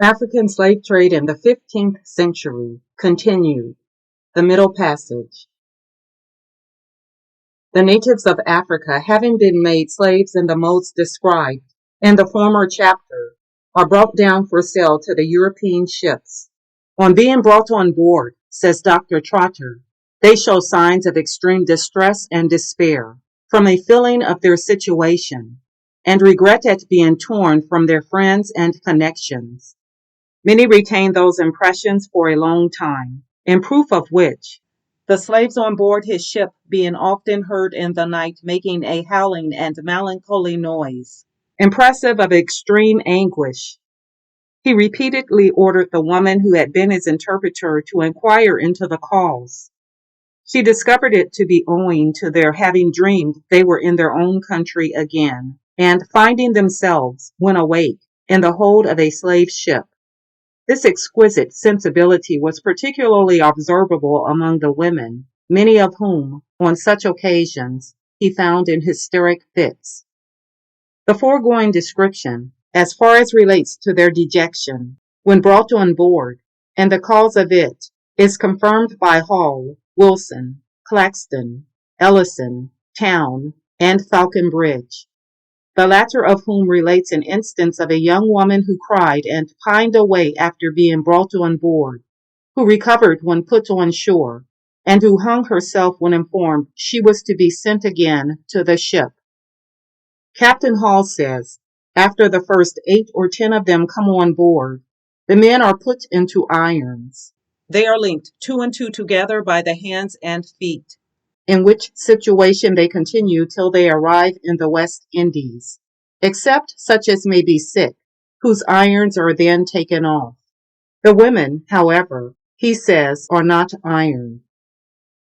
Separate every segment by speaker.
Speaker 1: African slave trade in the 15th century continued. The Middle Passage. The natives of Africa, having been made slaves in the modes described in the former chapter, are brought down for sale to the European ships. On being brought on board, says Dr. Trotter, they show signs of extreme distress and despair from a feeling of their situation and regret at being torn from their friends and connections. Many retain those impressions for a long time, in proof of which, the slaves on board his ship being often heard in the night making a howling and melancholy noise, impressive of extreme anguish. He repeatedly ordered the woman who had been his interpreter to inquire into the cause. She discovered it to be owing to their having dreamed they were in their own country again, and finding themselves, when awake, in the hold of a slave ship. This exquisite sensibility was particularly observable among the women, many of whom, on such occasions, he found in hysteric fits. The foregoing description, as far as relates to their dejection, when brought on board, and the cause of it, is confirmed by Hall, Wilson, Claxton, Ellison, Town, and Falconbridge, the latter of whom relates an instance of a young woman who cried and pined away after being brought on board, who recovered when put on shore, and who hung herself when informed she was to be sent again to the ship. Captain Hall says, after the first 8 or 10 of them come on board, the men are put into irons. They are linked 2 and 2 together by the hands and feet, in which situation they continue till they arrive in the West Indies, except such as may be sick, whose irons are then taken off. The women, however, he says, are not ironed.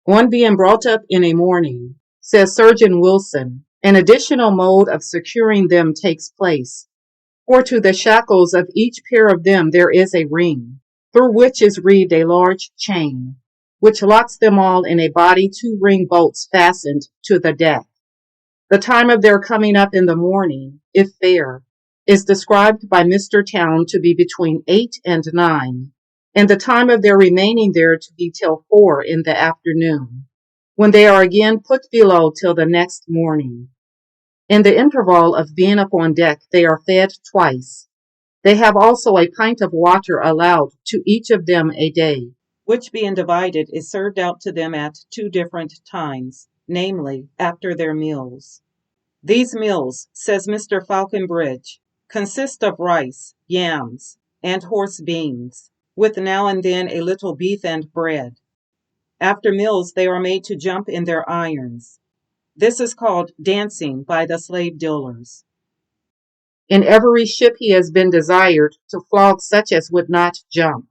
Speaker 1: On being brought up in a morning, says Surgeon Wilson, an additional mode of securing them takes place, for to the shackles of each pair of them there is a ring, through which is reeved a large chain, which locks them all in a body 2 ring bolts fastened to the deck. The time of their coming up in the morning, if fair, is described by Mr. Town to be between 8 and 9, and the time of their remaining there to be till 4 in the afternoon, when they are again put below till the next morning. In the interval of being up on deck they are fed twice. They have also a pint of water allowed to each of them a day, which being divided is served out to them at 2 different times, namely, after their meals. These meals, says Mr. Falconbridge, consist of rice, yams, and horse beans, with now and then a little beef and bread. After meals they are made to jump in their irons. This is called dancing by the slave dealers. In every ship he has been desired to flog such as would not jump.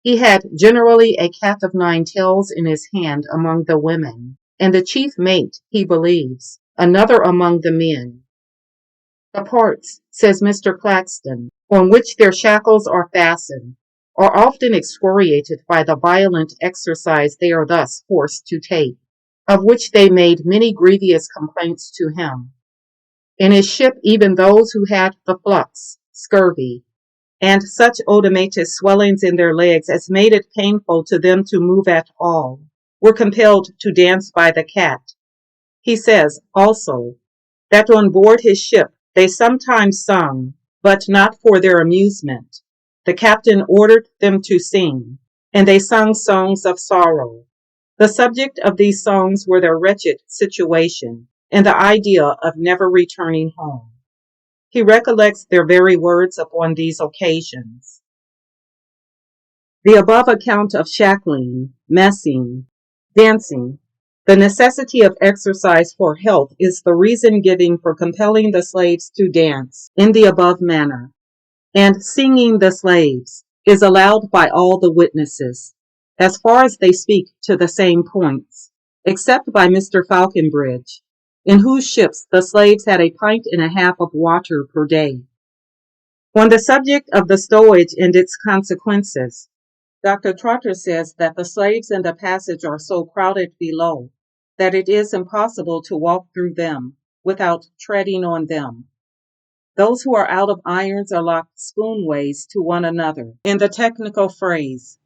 Speaker 1: He had generally a cat of 9 tails in his hand among the women, and the chief mate, he believes, another among the men. The parts, says Mr. Claxton, on which their shackles are fastened, are often excoriated by the violent exercise they are thus forced to take, of which they made many grievous complaints to him. In his ship even those who had the flux, scurvy, and such oedematous swellings in their legs as made it painful to them to move at all, were compelled to dance by the cat. He says, also, that on board his ship they sometimes sung, but not for their amusement. The captain ordered them to sing, and they sung songs of sorrow. The subject of these songs were their wretched situation, and the idea of never returning home. He recollects their very words upon these occasions. The above account of shackling, messing, dancing, the necessity of exercise for health is the reason given for compelling the slaves to dance in the above manner, and singing the slaves is allowed by all the witnesses, as far as they speak to the same points, except by Mr. Falconbridge, in whose ships the slaves had a pint and a half of water per day. On the subject of the stowage and its consequences, Dr. Trotter says that the slaves in the passage are so crowded below that it is impossible to walk through them without treading on them. Those who are out of irons are locked spoonways to one another. In the technical phrase,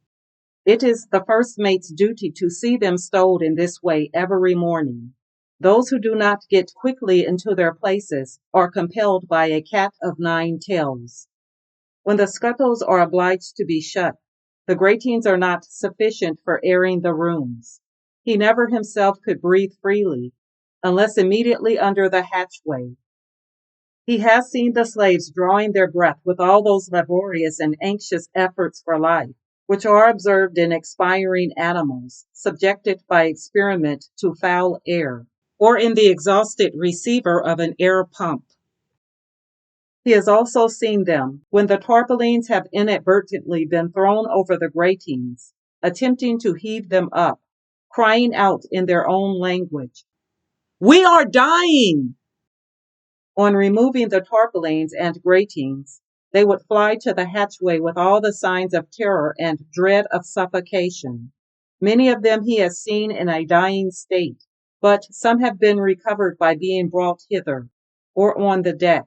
Speaker 1: it is the first mate's duty to see them stowed in this way every morning. Those who do not get quickly into their places are compelled by a cat of nine tails. When the scuttles are obliged to be shut, the gratings are not sufficient for airing the rooms. He never himself could breathe freely, unless immediately under the hatchway. He has seen the slaves drawing their breath with all those laborious and anxious efforts for life, which are observed in expiring animals, subjected by experiment to foul air, or in the exhausted receiver of an air pump. He has also seen them, when the tarpaulins have inadvertently been thrown over the gratings, attempting to heave them up, crying out in their own language, "We are dying!" On removing the tarpaulins and gratings, they would fly to the hatchway with all the signs of terror and dread of suffocation. Many of them he has seen in a dying state, but some have been recovered by being brought hither, or on the deck.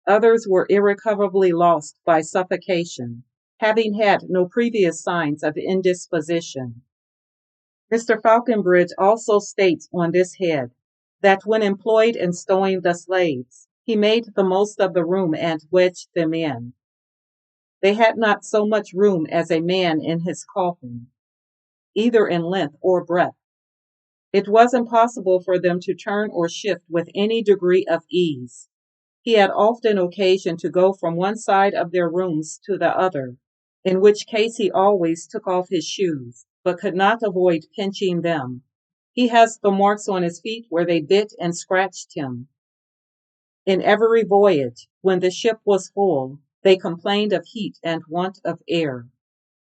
Speaker 1: Others were irrecoverably lost by suffocation, having had no previous signs of indisposition. Mr. Falconbridge also states on this head that when employed in stowing the slaves, he made the most of the room and wedged them in. They had not so much room as a man in his coffin, either in length or breadth. It was impossible for them to turn or shift with any degree of ease. He had often occasion to go from one side of their rooms to the other, in which case he always took off his shoes, but could not avoid pinching them. He has the marks on his feet where they bit and scratched him. In every voyage, when the ship was full, they complained of heat and want of air.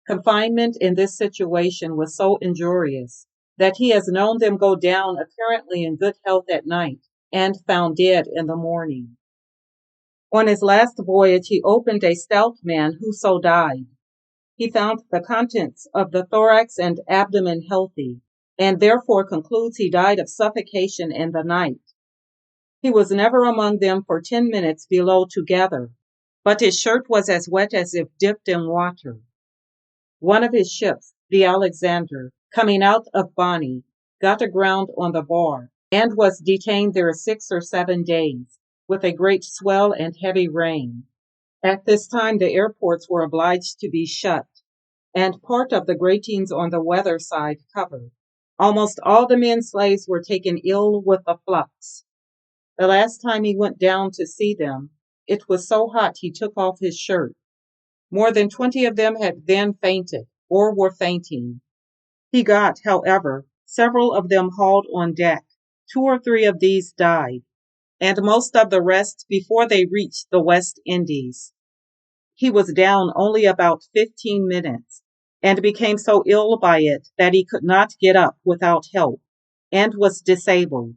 Speaker 1: Confinement in this situation was so injurious that he has known them go down apparently in good health at night and found dead in the morning. On his last voyage, he opened a stout man who so died. He found the contents of the thorax and abdomen healthy, and therefore concludes he died of suffocation in the night. He was never among them for 10 minutes below together, but his shirt was as wet as if dipped in water. One of his ships, the Alexander, coming out of Bonny, got aground on the bar, and was detained there 6 or 7 days, with a great swell and heavy rain. At this time the airports were obliged to be shut, and part of the gratings on the weather side covered. Almost all the men slaves were taken ill with the flux. The last time he went down to see them, it was so hot he took off his shirt. More than 20 of them had then fainted, or were fainting. He got, however, several of them hauled on deck. 2 or 3 of these died, and most of the rest before they reached the West Indies. He was down only about 15 minutes, and became so ill by it that he could not get up without help, and was disabled,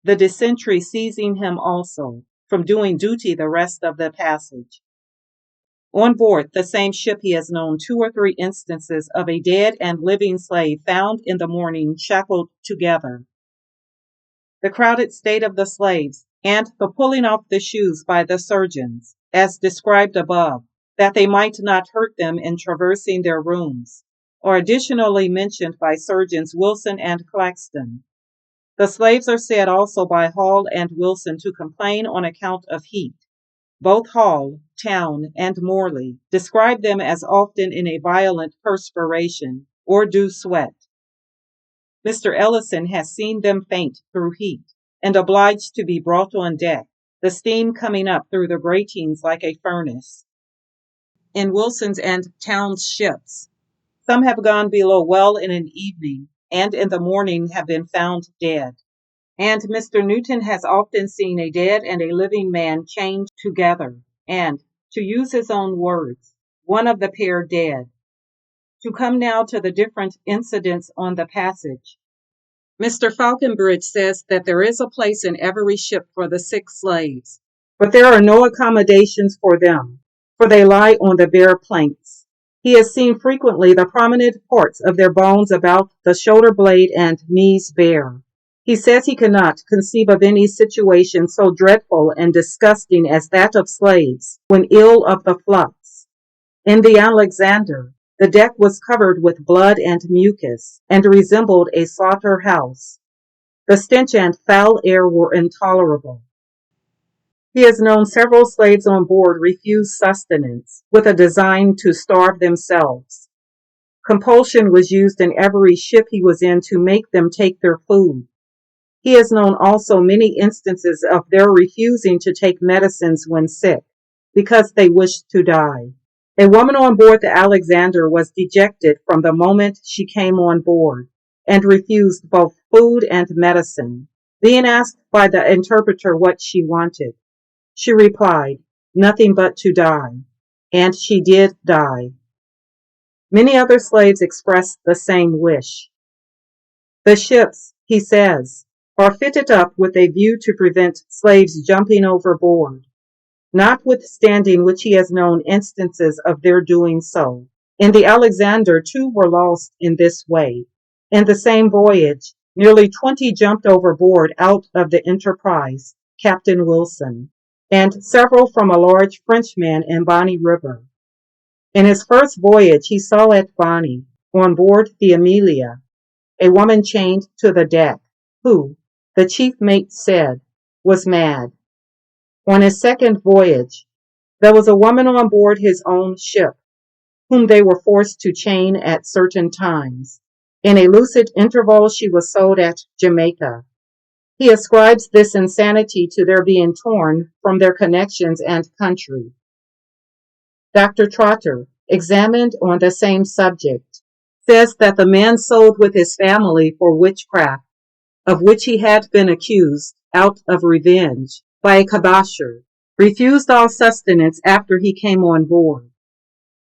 Speaker 1: the dysentery seizing him also, from doing duty the rest of the passage. On board the same ship he has known 2 or 3 instances of a dead and living slave found in the morning shackled together. The crowded state of the slaves, and the pulling off the shoes by the surgeons, as described above, that they might not hurt them in traversing their rooms, are additionally mentioned by Surgeons Wilson and Claxton. The slaves are said also by Hall and Wilson to complain on account of heat. Both Hall, Town, and Morley describe them as often in a violent perspiration or dew sweat. Mr. Ellison has seen them faint through heat, and obliged to be brought on deck, the steam coming up through the gratings like a furnace. In Wilson's and Town's ships, some have gone below well in an evening, and in the morning have been found dead. And Mr. Newton has often seen a dead and a living man chained together, and, to use his own words, one of the pair dead. To come now to the different incidents on the passage. Mr. Falconbridge says that there is a place in every ship for the sick slaves, but there are no accommodations for them, for they lie on the bare planks. He has seen frequently the prominent parts of their bones about the shoulder blade and knees bare. He says he cannot conceive of any situation so dreadful and disgusting as that of slaves when ill of the flux. In the Alexander, the deck was covered with blood and mucus, and resembled a slaughter-house. The stench and foul air were intolerable. He has known several slaves on board refuse sustenance, with a design to starve themselves. Compulsion was used in every ship he was in to make them take their food. He has known also many instances of their refusing to take medicines when sick, because they wished to die. A woman on board the Alexander was dejected from the moment she came on board, and refused both food and medicine. Being asked by the interpreter what she wanted, she replied, "Nothing but to die." And she did die. Many other slaves expressed the same wish. The ships, he says, are fitted up with a view to prevent slaves jumping overboard, notwithstanding which he has known instances of their doing so. In the Alexander, 2 were lost in this way. In the same voyage, nearly 20 jumped overboard out of the Enterprise, Captain Wilson, and several from a large Frenchman in Bonny River. In his first voyage, he saw at Bonny, on board the Amelia, a woman chained to the deck, who, the chief mate said, was mad. On his second voyage, there was a woman on board his own ship, whom they were forced to chain at certain times. In a lucid interval, she was sold at Jamaica. He ascribes this insanity to their being torn from their connections and country. Dr. Trotter, examined on the same subject, says that the man sold with his family for witchcraft, of which he had been accused out of revenge by a kabasher, refused all sustenance after he came on board.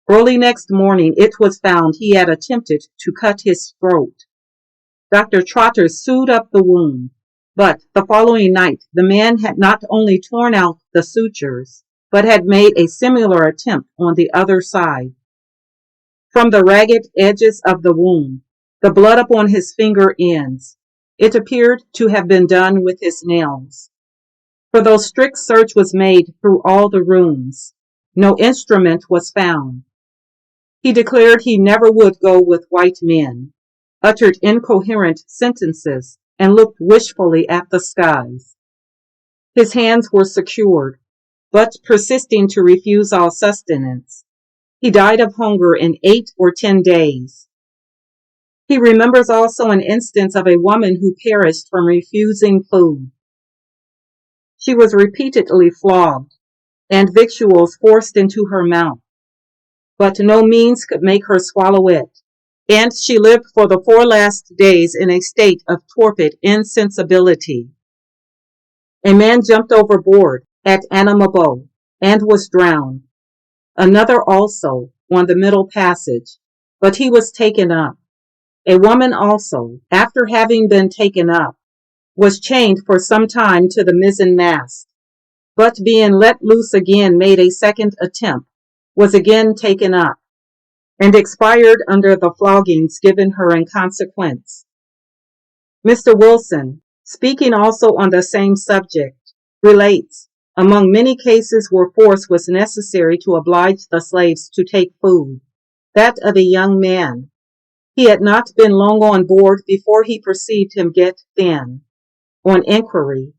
Speaker 1: Early next morning it was found he had attempted to cut his throat. Dr. Trotter sewed up the wound, but the following night the man had not only torn out the sutures, but had made a similar attempt on the other side. From the ragged edges of the wound, the blood upon his finger ends, it appeared to have been done with his nails. For though strict search was made through all the rooms, no instrument was found. He declared he never would go with white men, uttered incoherent sentences, and looked wishfully at the skies. His hands were secured, but persisting to refuse all sustenance, he died of hunger in 8 or 10 days. He remembers also an instance of a woman who perished from refusing food. She was repeatedly flogged, and victuals forced into her mouth, but no means could make her swallow it, and she lived for the 4 last days in a state of torpid insensibility. A man jumped overboard at Anamabo and was drowned. Another also on the Middle Passage, but he was taken up. A woman also, after having been taken up, was chained for some time to the mizzen mast, but being let loose again made a second attempt, was again taken up, and expired under the floggings given her in consequence. Mr. Wilson, speaking also on the same subject, relates, among many cases where force was necessary to oblige the slaves to take food, that of a young man. He had not been long on board before he perceived him get thin. On inquiry,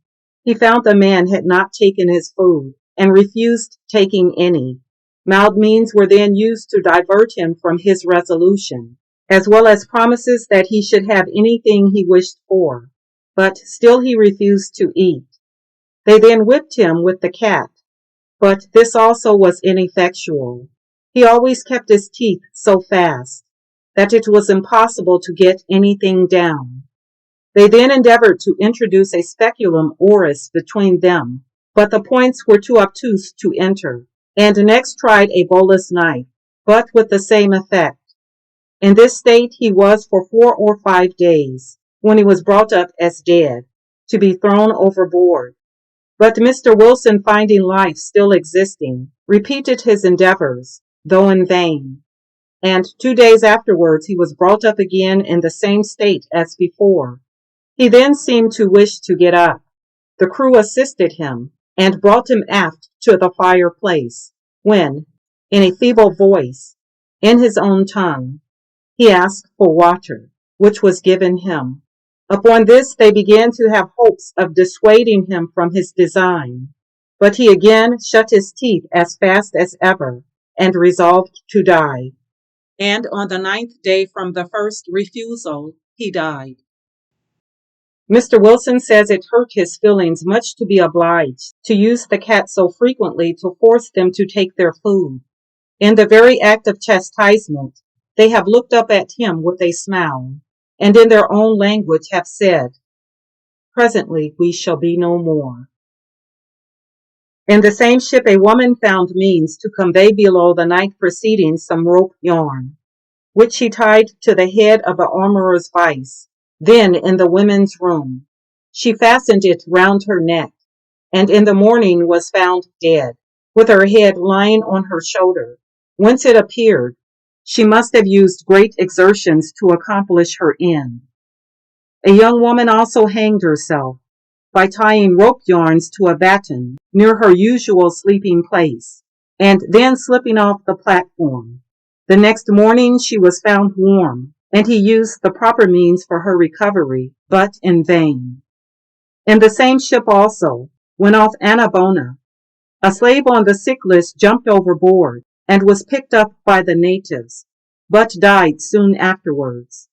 Speaker 1: he found the man had not taken his food, and refused taking any. Mild means were then used to divert him from his resolution, as well as promises that he should have anything he wished for, but still he refused to eat. They then whipped him with the cat, but this also was ineffectual. He always kept his teeth so fast that it was impossible to get anything down. They then endeavored to introduce a speculum oris between them, but the points were too obtuse to enter, and next tried a bolus knife, but with the same effect. In this state he was for 4 or 5 days, when he was brought up as dead, to be thrown overboard. But Mr. Wilson, finding life still existing, repeated his endeavors, though in vain, and 2 days afterwards he was brought up again in the same state as before. He then seemed to wish to get up. The crew assisted him and brought him aft to the fireplace, when, in a feeble voice, in his own tongue, he asked for water, which was given him. Upon this they began to have hopes of dissuading him from his design, but he again shut his teeth as fast as ever and resolved to die. And on the 9th day from the first refusal, he died. Mr. Wilson says it hurt his feelings much to be obliged to use the cat so frequently to force them to take their food. In the very act of chastisement, they have looked up at him with a smile, and in their own language have said, "Presently we shall be no more." In the same ship a woman found means to convey below the night preceding some rope yarn, which she tied to the head of the armorer's vice. Then in the women's room, she fastened it round her neck, and in the morning was found dead, with her head lying on her shoulder. Whence it appeared, she must have used great exertions to accomplish her end. A young woman also hanged herself by tying rope yarns to a batten near her usual sleeping place, and then slipping off the platform. The next morning she was found warm, and he used the proper means for her recovery, but in vain. In the same ship also, when off Annabona, a slave on the sick list jumped overboard and was picked up by the natives, but died soon afterwards.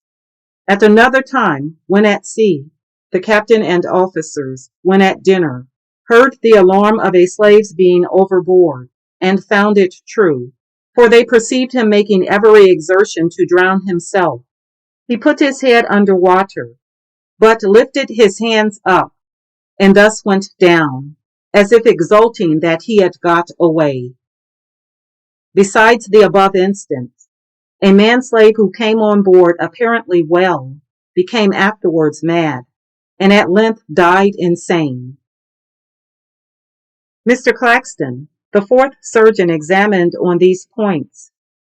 Speaker 1: At another time, when at sea, the captain and officers, when at dinner, heard the alarm of a slave's being overboard, and found it true, for they perceived him making every exertion to drown himself. He put his head under water, but lifted his hands up, and thus went down, as if exulting that he had got away. Besides the above instance, a man-slave who came on board apparently well became afterwards mad, and at length died insane. Mr. Claxton, the fourth surgeon examined on these points,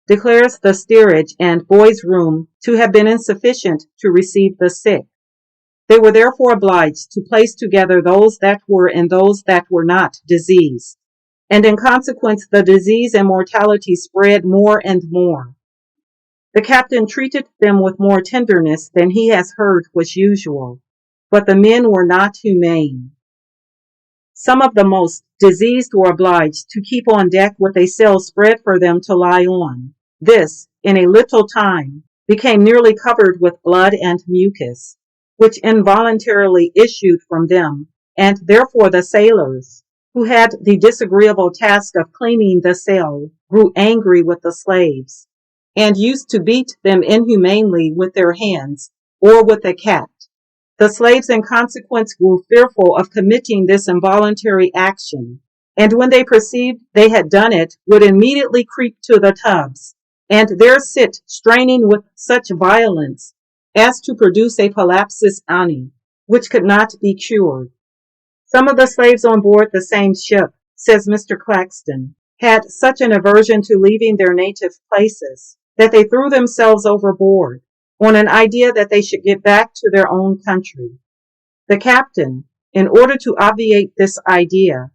Speaker 1: declares the steerage and boys' room to have been insufficient to receive the sick. They were therefore obliged to place together those that were and those that were not diseased, and in consequence the disease and mortality spread more and more. The captain treated them with more tenderness than he has heard was usual, but the men were not humane. Some of the most diseased were obliged to keep on deck with a sail spread for them to lie on. This, in a little time, became nearly covered with blood and mucus, which involuntarily issued from them, and therefore the sailors, who had the disagreeable task of cleaning the sail, grew angry with the slaves, and used to beat them inhumanly with their hands or with a cat. The slaves in consequence grew fearful of committing this involuntary action, and when they perceived they had done it, would immediately creep to the tubs, and there sit straining with such violence as to produce a palapsus ani, which could not be cured. Some of the slaves on board the same ship, says Mr. Claxton, had such an aversion to leaving their native places that they threw themselves overboard, on an idea that they should get back to their own country. The captain, in order to obviate this idea,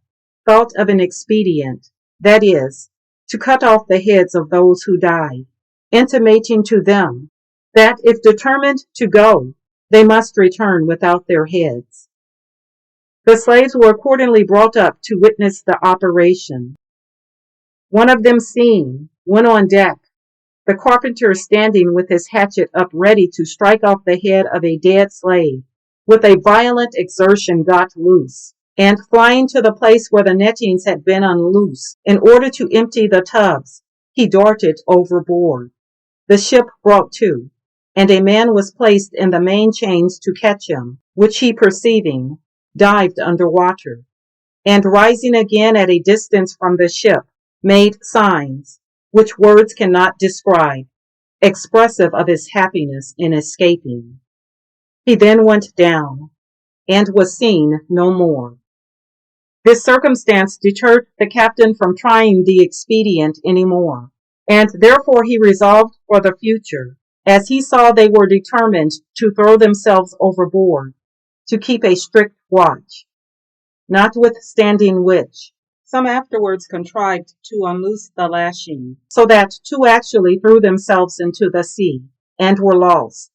Speaker 1: thought of an expedient, that is, to cut off the heads of those who died, intimating to them that if determined to go, they must return without their heads. The slaves were accordingly brought up to witness the operation. One of them seeing, went on deck, the carpenter standing with his hatchet up ready to strike off the head of a dead slave, with a violent exertion got loose, and flying to the place where the nettings had been unloosed, in order to empty the tubs, he darted overboard. The ship brought to, and a man was placed in the main chains to catch him, which he perceiving, dived under water, and rising again at a distance from the ship, made signs, which words cannot describe, expressive of his happiness in escaping. He then went down, and was seen no more. This circumstance deterred the captain from trying the expedient any more, and therefore he resolved for the future, as he saw they were determined to throw themselves overboard, to keep a strict watch, notwithstanding which, some afterwards contrived to unloose the lashing, so that 2 actually threw themselves into the sea, and were lost.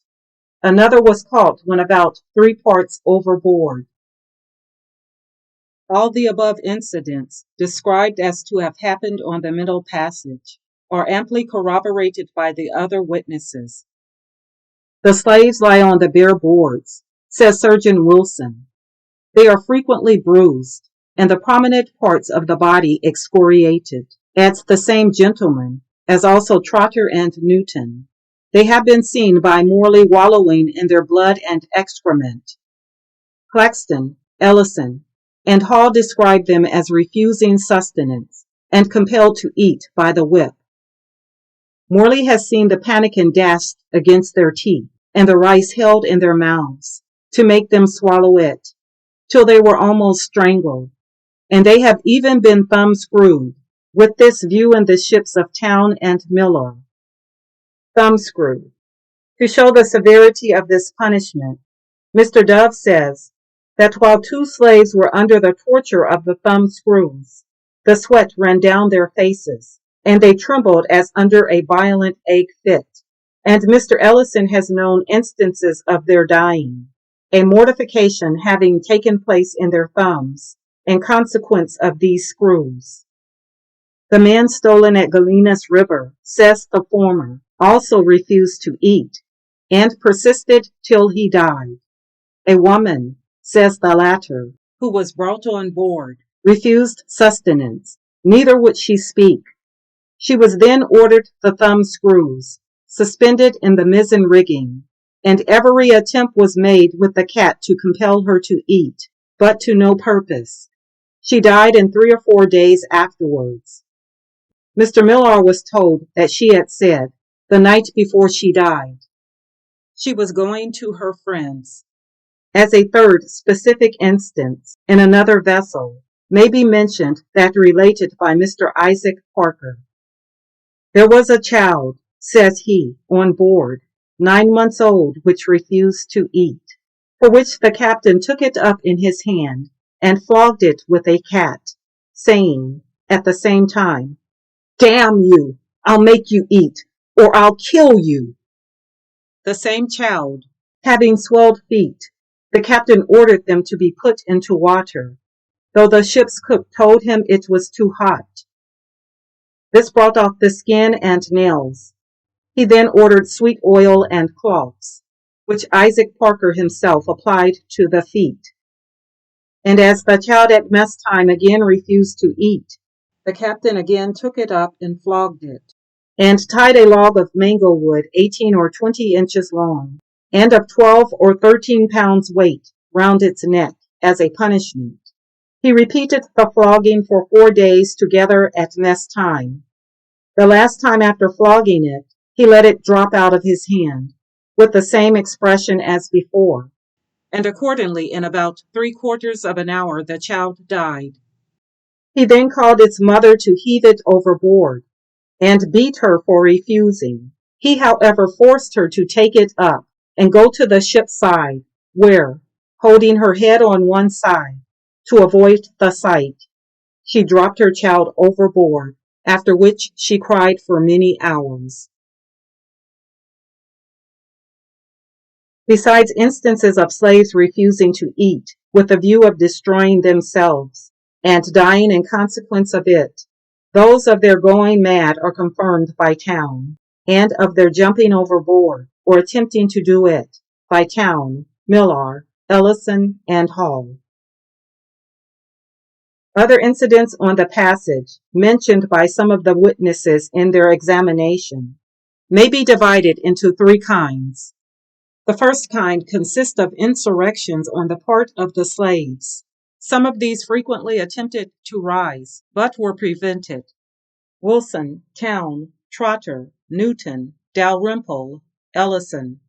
Speaker 1: Another was caught when about 3 parts overboard. All the above incidents, described as to have happened on the Middle Passage, are amply corroborated by the other witnesses. The slaves lie on the bare boards, says Surgeon Wilson. They are frequently bruised, and the prominent parts of the body excoriated, adds the same gentleman, as also Trotter and Newton. They have been seen by Morley wallowing in their blood and excrement. Claxton, Ellison, and Hall describe them as refusing sustenance and compelled to eat by the whip. Morley has seen the pannikin dashed against their teeth and the rice held in their mouths to make them swallow it, till they were almost strangled, and they have even been thumb-screwed, with this view in the ships of Town and Miller. Thumb-screw. To show the severity of this punishment, Mr. Dove says that while 2 slaves were under the torture of the thumb-screws, the sweat ran down their faces, and they trembled as under a violent ague fit, and Mr. Ellison has known instances of their dying, a mortification having taken place in their thumbs in consequence of these screws. The man stolen at Galenas River, says the former, also refused to eat, and persisted till he died. A woman, says the latter, who was brought on board, refused sustenance, neither would she speak. She was then ordered the thumb-screws, suspended in the mizzen rigging, and every attempt was made with the cat to compel her to eat, but to no purpose. She died in 3 or 4 days afterwards. Mr. Millar was told that she had said, the night before she died, she was going to her friends. As a third specific instance, in another vessel, may be mentioned that related by Mr. Isaac Parker. There was a child, says he, on board, 9 months old, which refused to eat, for which the captain took it up in his hand and flogged it with a cat, saying, at the same time, "Damn you, I'll make you eat, or I'll kill you." The same child, having swelled feet, the captain ordered them to be put into water, though the ship's cook told him it was too hot. This brought off the skin and nails. He then ordered sweet oil and cloths, which Isaac Parker himself applied to the feet. And as the child at mess time again refused to eat, the captain again took it up and flogged it, and tied a log of mango wood 18 or 20 inches long, and of 12 or 13 pounds weight, round its neck, as a punishment. He repeated the flogging for 4 days together at mess time. The last time after flogging it, he let it drop out of his hand, with the same expression as before, and accordingly in about 3/4 of an hour the child died. He then called its mother to heave it overboard, and beat her for refusing. He, however, forced her to take it up and go to the ship's side, where, holding her head on one side, to avoid the sight, she dropped her child overboard, after which she cried for many hours. Besides instances of slaves refusing to eat with the view of destroying themselves and dying in consequence of it, those of their going mad are confirmed by Town, and of their jumping overboard or attempting to do it by Town, Millar, Ellison, and Hall. Other incidents on the passage, mentioned by some of the witnesses in their examination, may be divided into 3 kinds. The first kind consists of insurrections on the part of the slaves. Some of these frequently attempted to rise, but were prevented. Wilson, Town, Trotter, Newton, Dalrymple, Ellison.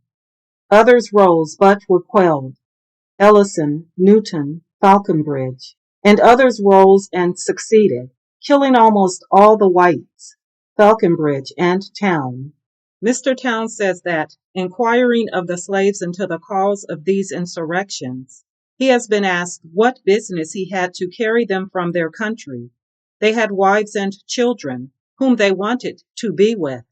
Speaker 1: Others rose, but were quelled. Ellison, Newton, Falconbridge. And others rose and succeeded, killing almost all the whites, Falconbridge and Town. Mr. Town says that, inquiring of the slaves into the cause of these insurrections, He has been asked what business he had to carry them from their country. They had wives and children whom they wanted to be with.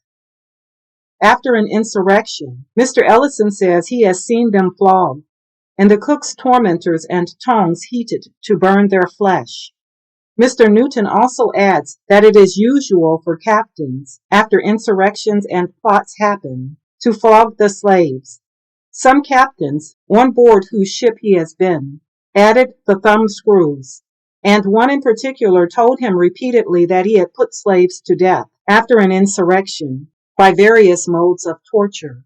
Speaker 1: After an insurrection, Mr. Ellison says he has seen them flogged, and the cook's tormentors and tongs heated to burn their flesh. Mr. Newton also adds that it is usual for captains, after insurrections and plots happen, to flog the slaves. Some captains, on board whose ship he has been, added the thumb screws, and one in particular told him repeatedly that he had put slaves to death after an insurrection by various modes of torture.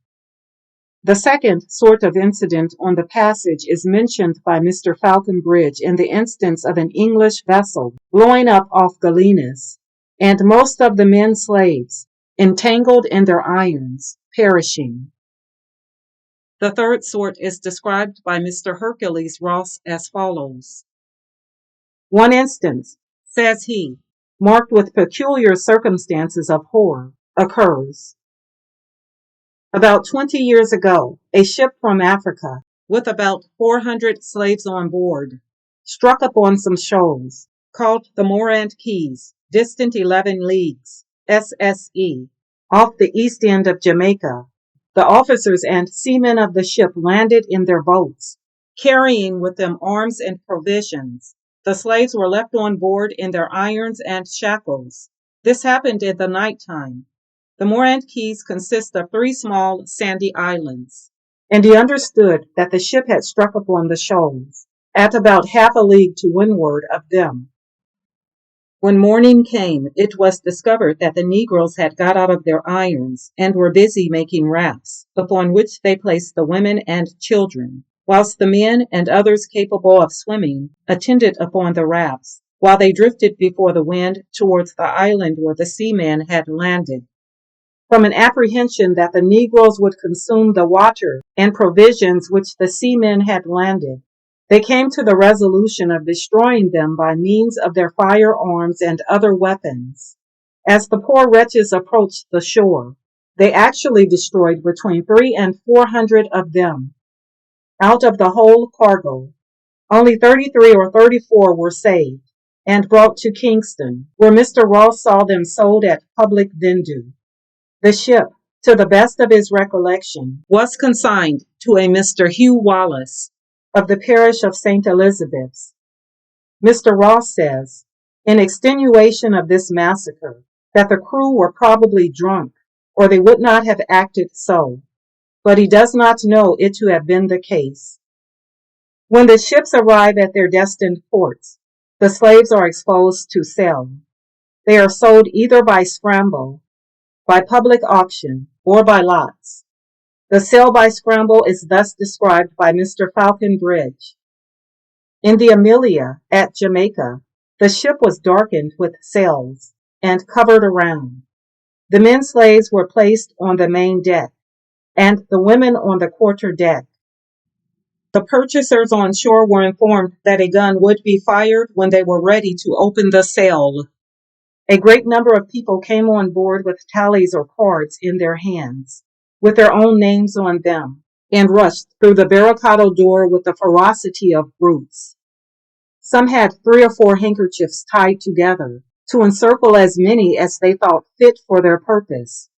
Speaker 1: The second sort of incident on the passage is mentioned by Mr. Falconbridge in the instance of an English vessel blowing up off Colonies, and most of the men slaves, entangled in their irons, perishing. The third sort is described by Mr. Hercules Ross as follows. One instance, says he, marked with peculiar circumstances of horror, occurs. About 20 years ago, a ship from Africa, with about 400 slaves on board, struck upon some shoals, called the Morant Keys, distant 11 leagues, SSE, off the east end of Jamaica. The officers and seamen of the ship landed in their boats, carrying with them arms and provisions. The slaves were left on board in their irons and shackles. This happened in the night time. The Morant Keys consist of 3 small sandy islands, and he understood that the ship had struck upon the shoals, at about half a league to windward of them. When morning came, it was discovered that the Negroes had got out of their irons and were busy making rafts, upon which they placed the women and children, whilst the men and others capable of swimming attended upon the rafts, while they drifted before the wind towards the island where the seamen had landed. From an apprehension that the Negroes would consume the water and provisions which the seamen had landed, they came to the resolution of destroying them by means of their firearms and other weapons. As the poor wretches approached the shore, they actually destroyed between 300 and 400 of them. Out of the whole cargo, only 33 or 34 were saved and brought to Kingston, where Mr. Ross saw them sold at public vendue. The ship, to the best of his recollection, was consigned to a Mr. Hugh Wallace, of the parish of St. Elizabeth's. Mr. Ross says, in extenuation of this massacre, that the crew were probably drunk, or they would not have acted so, but he does not know it to have been the case. When the ships arrive at their destined ports, the slaves are exposed to sale. They are sold either by scramble, by public auction, or by lots. The sale by scramble is thus described by Mr. Falconbridge. In the Amelia at Jamaica, the ship was darkened with sails and covered around. The men slaves were placed on the main deck, and the women on the quarter deck. The purchasers on shore were informed that a gun would be fired when they were ready to open the sale. A great number of people came on board with tallies or cards in their hands, with their own names on them, and rushed through the barricado door with the ferocity of brutes. Some had 3 or 4 handkerchiefs tied together to encircle as many as they thought fit for their purpose.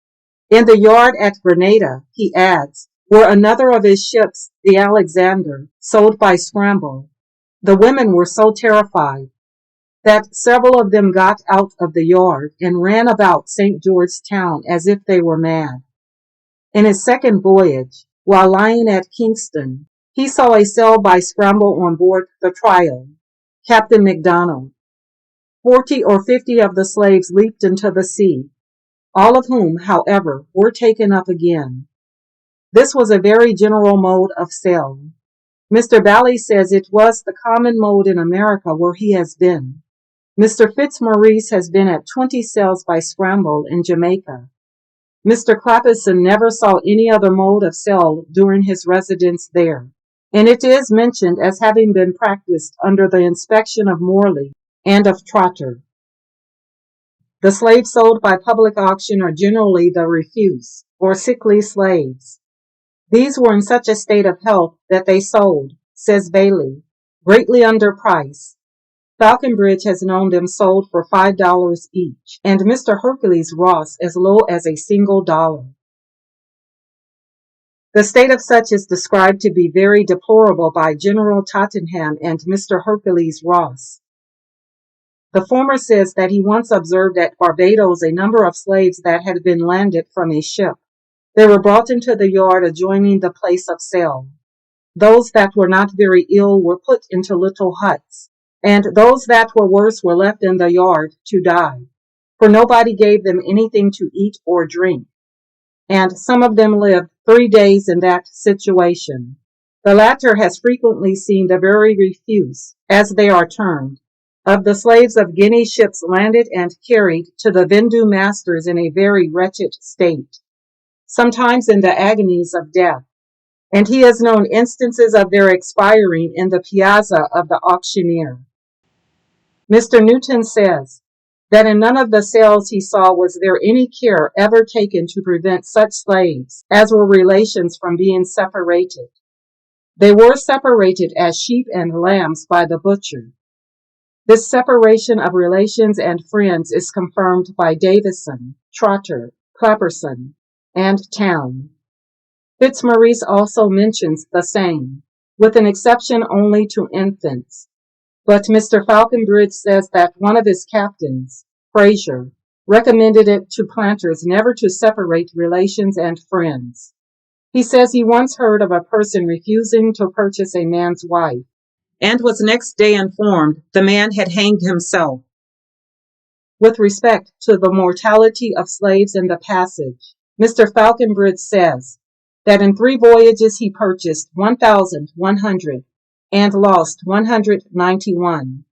Speaker 1: In the yard at Grenada, he adds, were another of his ships, the Alexander, sold by scramble. The women were so terrified that several of them got out of the yard and ran about St. George's Town as if they were mad. In his second voyage, while lying at Kingston, he saw a sale by scramble on board the Trial, Captain McDonald. 40 or 50 of the slaves leaped into the sea, all of whom, however, were taken up again. This was a very general mode of sale. Mr. Bally says it was the common mode in America where he has been. Mr. Fitzmaurice has been at 20 sales by scramble in Jamaica. Mr. Clappison never saw any other mode of sale during his residence there, and it is mentioned as having been practiced under the inspection of Morley and of Trotter. The slaves sold by public auction are generally the refuse, or sickly slaves. These were in such a state of health that they sold, says Bailey, greatly underpriced. Falconbridge has known them sold for $5 each, and Mr. Hercules Ross as low as a single dollar. The state of such is described to be very deplorable by General Tottenham and Mr. Hercules Ross. The former says that he once observed at Barbados a number of slaves that had been landed from a ship. They were brought into the yard adjoining the place of sale. Those that were not very ill were put into little huts, and those that were worse were left in the yard to die, for nobody gave them anything to eat or drink, and some of them lived 3 days in that situation. The latter has frequently seen the very refuse, as they are termed, of the slaves of Guinea ships landed and carried to the vendue masters in a very wretched state, sometimes in the agonies of death, and he has known instances of their expiring in the piazza of the auctioneer. Mr. Newton says that in none of the sales he saw was there any care ever taken to prevent such slaves as were relations from being separated. They were separated as sheep and lambs by the butcher. This separation of relations and friends is confirmed by Davison, Trotter, Clapperson, and Town. Fitzmaurice also mentions the same, with an exception only to infants. But Mr. Falconbridge says that one of his captains, Fraser, recommended it to planters never to separate relations and friends. He says he once heard of a person refusing to purchase a man's wife, and was next day informed the man had hanged himself. With respect to the mortality of slaves in the passage, Mr. Falconbridge says that in 3 voyages he purchased 1,100 and lost 191.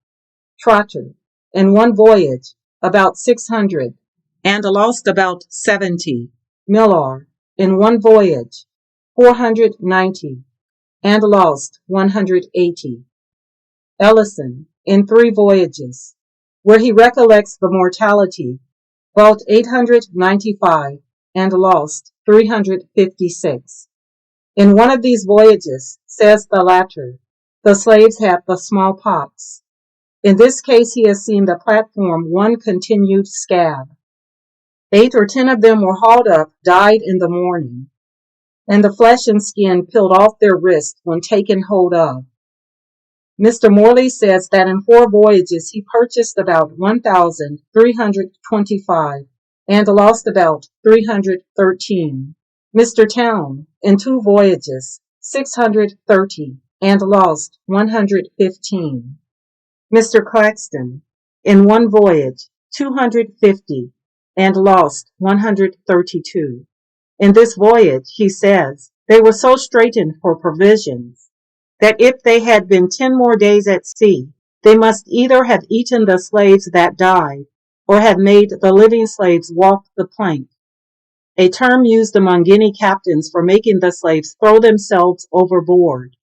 Speaker 1: Trotter, in 1 voyage, about 600 and lost about 70. Millar, in 1 voyage, 490 and lost 180. Ellison, in 3 voyages, where he recollects the mortality, bought 895 and lost 356. In one of these voyages, says the latter, the slaves had the smallpox. In this case, he has seen the platform one continued scab. 8 or 10 of them were hauled up, died in the morning, and the flesh and skin peeled off their wrists when taken hold of. Mr. Morley says that in 4 voyages he purchased about 1,325 and lost about 313. Mr. Town, in 2 voyages, 630 and lost 115. Mr. Claxton, in 1 voyage, 250 and lost 132. In this voyage, he says, they were so straitened for provisions that if they had been 10 more days at sea, they must either have eaten the slaves that died or have made the living slaves walk the plank, a term used among Guinea captains for making the slaves throw themselves overboard.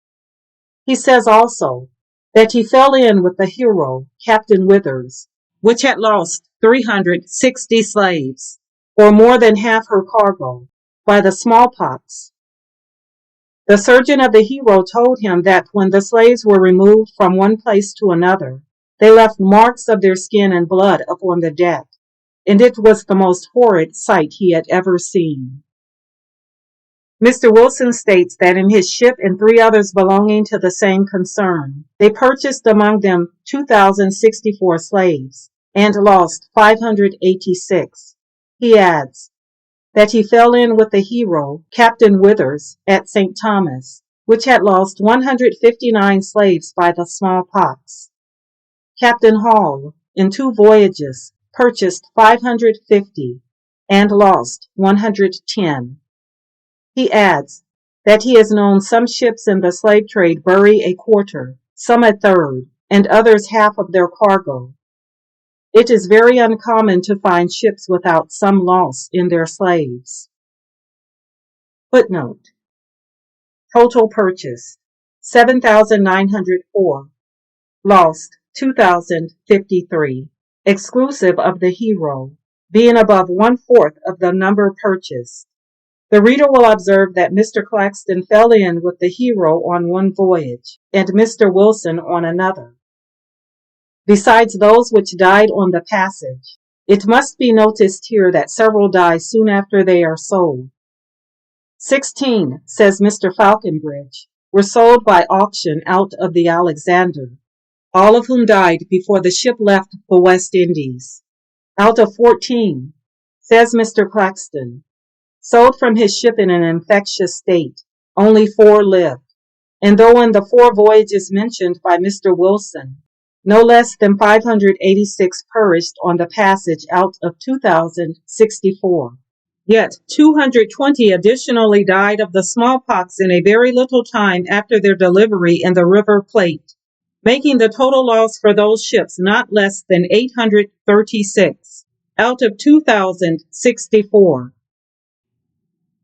Speaker 1: He says also that he fell in with the hero, Captain Withers, which had lost 360 slaves, or more than half her cargo, by the smallpox. The surgeon of the hero told him that when the slaves were removed from one place to another, they left marks of their skin and blood upon the deck, and it was the most horrid sight he had ever seen. Mr. Wilson states that in his ship and 3 others belonging to the same concern, they purchased among them 2,064 slaves and lost 586. He adds that he fell in with the hero, Captain Withers, at St. Thomas, which had lost 159 slaves by the smallpox. Captain Hall, in 2 voyages, purchased 550 and lost 110. He adds that he has known some ships in the slave trade bury a quarter, some a third, and others half of their cargo. It is very uncommon to find ships without some loss in their slaves. Footnote: Total purchase 7,904, lost 2,053, exclusive of the hero, being above 1/4 of the number purchased. The reader will observe that Mr. Claxton fell in with the hero on one voyage, and Mr. Wilson on another. Besides those which died on the passage, it must be noticed here that several die soon after they are sold. 16, says Mr. Falconbridge, were sold by auction out of the Alexander, all of whom died before the ship left the West Indies. Out of 14, says Mr. Claxton, sold from his ship in an infectious state, only 4 lived, and though in the 4 voyages mentioned by Mr. Wilson, no less than 586 perished on the passage out of 2,064. Yet 220 additionally died of the smallpox in a very little time after their delivery in the River Plate, making the total loss for those ships not less than 836 out of 2,064.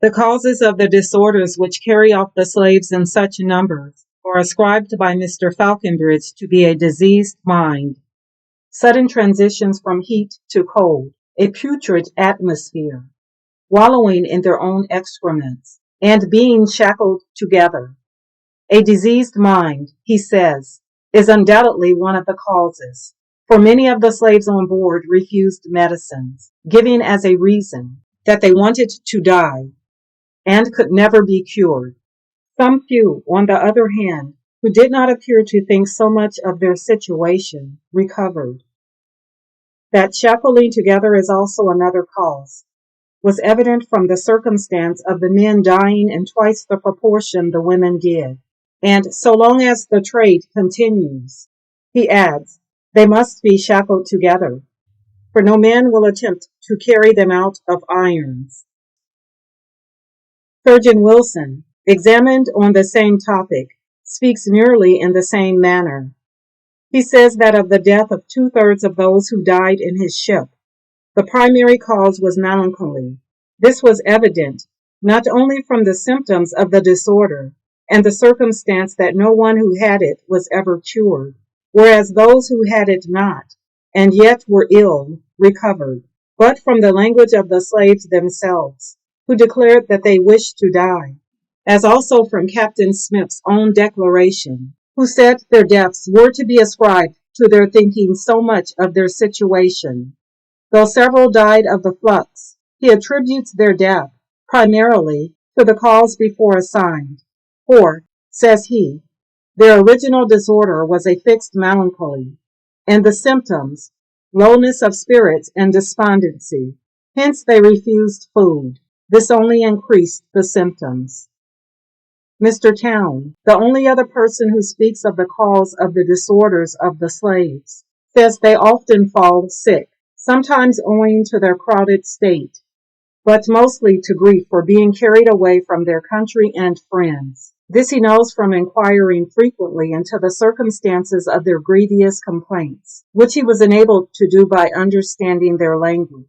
Speaker 1: The causes of the disorders which carry off the slaves in such numbers are ascribed by Mr. Falconbridge to be a diseased mind, sudden transitions from heat to cold, a putrid atmosphere, wallowing in their own excrements, and being shackled together. A diseased mind, he says, is undoubtedly one of the causes, for many of the slaves on board refused medicines, giving as a reason that they wanted to die and could never be cured. Some few, on the other hand, who did not appear to think so much of their situation, recovered. That shackling together is also another cause was evident from the circumstance of the men dying in twice the proportion the women did. And so long as the trade continues, he adds, they must be shackled together, for no man will attempt to carry them out of irons. Surgeon Wilson, examined on the same topic, speaks nearly in the same manner. He says that of the death of 2/3 of those who died in his ship, the primary cause was melancholy. This was evident not only from the symptoms of the disorder and the circumstance that no one who had it was ever cured, whereas those who had it not, and yet were ill, recovered, but from the language of the slaves themselves, who declared that they wished to die, as also from Captain Smith's own declaration, who said their deaths were to be ascribed to their thinking so much of their situation. Though several died of the flux, he attributes their death primarily to the cause before assigned, for, says he, their original disorder was a fixed melancholy, and the symptoms, lowness of spirits and despondency. Hence they refused food. This only increased the symptoms. Mr. Town, the only other person who speaks of the cause of the disorders of the slaves, says they often fall sick, sometimes owing to their crowded state, but mostly to grief for being carried away from their country and friends. This he knows from inquiring frequently into the circumstances of their grievous complaints, which he was enabled to do by understanding their language.